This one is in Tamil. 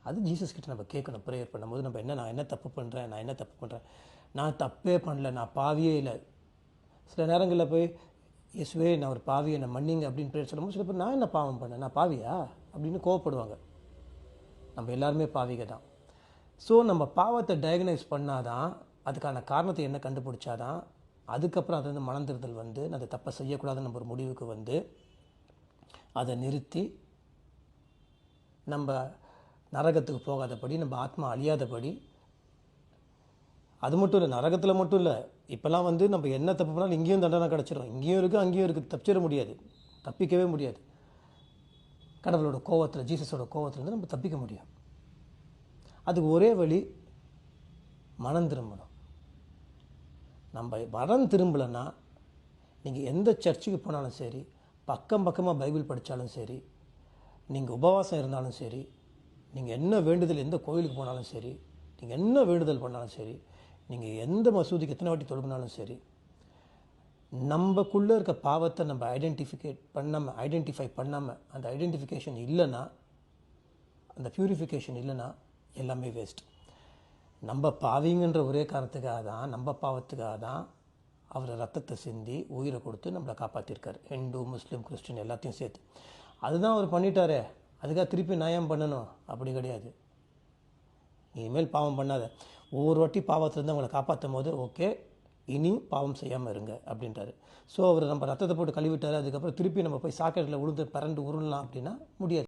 அது ஜீசஸ் கிட்ட நம்ம கேட்கணும். ப்ரேயர் பண்ணும்போது நான் என்ன தப்பு பண்ணுறேன், நான் தப்பே பண்ணல, நான் பாவியே இல்லை. சில நேரங்களில் போய் இயேசுவே நான் ஒரு பாவியை என்னை மன்னிங்க அப்படின்னு ப்ரேயர் சொல்லும்போது சில பேர் நான் என்ன பாவம் பண்ணேன், நான் பாவியா அப்படின்னு கோவப்படுவாங்க. நம்ம எல்லாருமே பாவிக தான். ஸோ நம்ம பாவத்தை டயக்னைஸ் பண்ணாதான், அதுக்கான காரணத்தை என்ன கண்டுபிடிச்சாதான், அதுக்கப்புறம் அது வந்து மனந்திருதல் வந்து அந்த தப்பை செய்யக்கூடாதுன்னு நம்ம ஒரு முடிவுக்கு வந்து அதை நிறுத்தி நம்ம நரகத்துக்கு போகாதபடி, நம்ம ஆத்மா அழியாதபடி. அது மட்டும் இல்லை, நரகத்தில் மட்டும் இல்லை, இப்போல்லாம் வந்து நம்ம என்ன தப்பு பண்ணாலும் இங்கேயும் தண்டனை கிடச்சிடும். இங்கேயும் இருக்குது அங்கேயும் இருக்குது, தப்பிச்சிட முடியாது, தப்பிக்கவே முடியாது. கடவுளோட கோவத்தில், ஜீசஸோட கோவத்துலேருந்து நம்ம தப்பிக்க முடியும். அதுக்கு ஒரே வழி மனம் திரும்பணும். நம்ம மனம் திரும்பலைன்னா நீங்கள் எந்த சர்ச்சுக்கு போனாலும் சரி, பக்கமாக பைபிள் படித்தாலும் சரி, நீங்கள் உபவாசம் இருந்தாலும் சரி, நீங்கள் என்ன வேண்டுதல், எந்த கோயிலுக்கு போனாலும் சரி, நீங்கள் என்ன வேண்டுதல் பண்ணாலும் சரி, நீங்கள் எந்த மசூதிக்கு எத்தனை வாட்டி தொழுகினாலும் சரி, நம்மக்குள்ளே இருக்க பாவத்தை நம்ம ஐடென்டிஃபை பண்ணாமல் அந்த ஐடென்டிஃபிகேஷன் இல்லைன்னா, அந்த பியூரிஃபிகேஷன் இல்லைன்னா எல்லாமே வேஸ்ட். நம்ம பாவிங்கன்ற ஒரே காரணத்துக்காக தான், நம்ம பாவத்துக்காக தான் அவர் ரத்தத்தை சிந்தி உயிரை கொடுத்து நம்மளை காப்பாற்றிருக்கார். ஹிந்து, முஸ்லீம், கிறிஸ்டின் எல்லாத்தையும் சேர்த்து. அதுதான் அவர் பண்ணிட்டாரே, அதுக்காக திருப்பி நியாயம் பண்ணணும் அப்படி கிடையாது. இனிமேல் பாவம் பண்ணாத, ஒவ்வொரு வாட்டி பாவத்திலேருந்து அவங்களை காப்பாற்றும் போது ஓகே, இனி பாவம் செய்யாமல் இருங்க அப்படின்றாரு. ஸோ அவர் நம்ம ரத்தத்தை போட்டு கழுவிட்டார். அதுக்கப்புறம் திருப்பி நம்ம போய் சாக்கெட்டில் விழுந்து பரண்டு உருளலாம் அப்படின்னா முடியாது.